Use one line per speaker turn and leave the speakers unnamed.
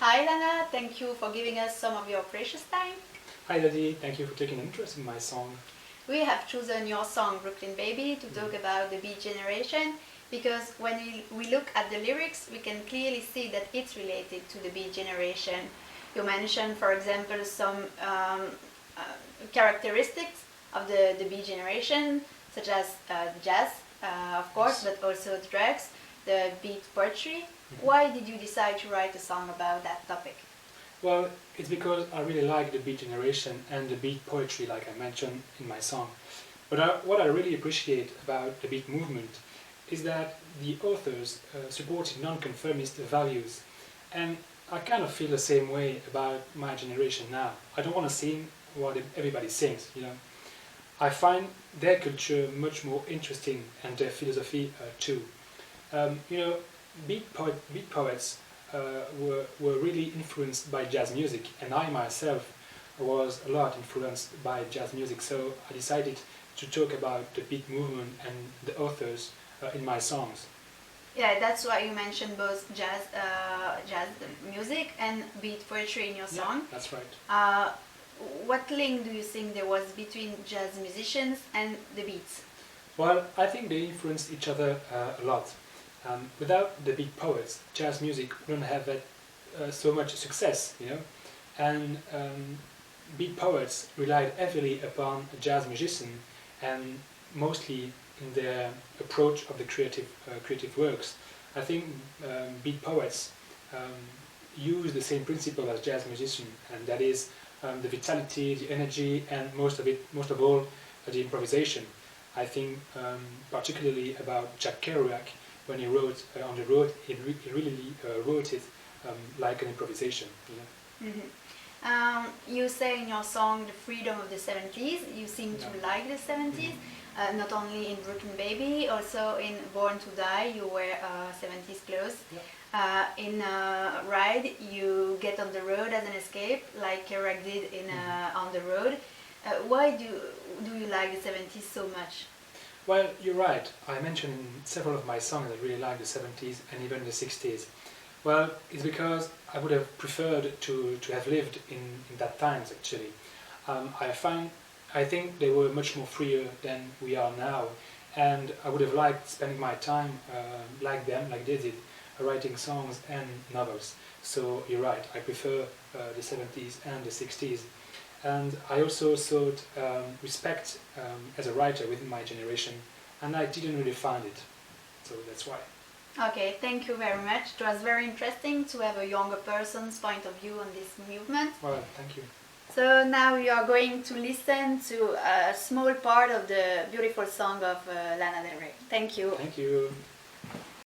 Hi Lana, thank you for giving us some of your precious time.
Hi Daddy, thank you for taking interest in my song.
We have chosen your song Brooklyn Baby to talk about the Beat generation because when we look at the lyrics we can clearly see that it's related to the Beat generation. You mentioned, for example, some characteristics of the Beat generation, such as jazz, of course, but also drugs, the beat poetry. Why did you decide to write a song about that topic?
Well, it's because I really like the beat generation and the beat poetry, like I mentioned in my song. But what I really appreciate about the beat movement is that the authors supported non-conformist values. And I kind of feel the same way about my generation now. I don't want to sing what everybody sings, you know. I find their culture much more interesting and their philosophy too. You know, beat poets were really influenced by jazz music, and I myself was a lot influenced by jazz music, so I decided to talk about the beat movement and the authors in my songs.
Yeah, that's why you mentioned both jazz music and beat poetry in your song.
Yeah, that's right.
What link do you think there was between jazz musicians and the beats?
Well, I think they influenced each other a lot. Without the beat poets, jazz music wouldn't have had so much success, you know. And beat poets relied heavily upon a jazz musician, and mostly in their approach of the creative works. I think beat poets use the same principle as jazz musicians, and that is the vitality, the energy, and most of all, the improvisation. I think particularly about Jack Kerouac, when he wrote On the Road, he really wrote it like an improvisation. You know?
You say in your song The Freedom of the 70s, you seem to like the 70s, not only in Brooklyn Baby, also in Born to Die you wear 70s clothes.
Yeah.
In Ride you get on the road as an escape, like Kerouac did in On the Road. Why do you like the 70s so much?
Well, you're right. I mentioned in several of my songs that I really like the 70s and even the 60s. Well, it's because I would have preferred to have lived in that times actually. I think they were much more freer than we are now, and I would have liked spending my time like them, like they did, writing songs and novels. So you're right, I prefer the 70s and the 60s. And I also sought respect as a writer within my generation, and I didn't really find it. So that's why.
Okay, thank you very much. It was very interesting to have a younger person's point of view on this movement.
Well, thank you.
So now we are going to listen to a small part of the beautiful song of Lana Del Rey. Thank you.
Thank you.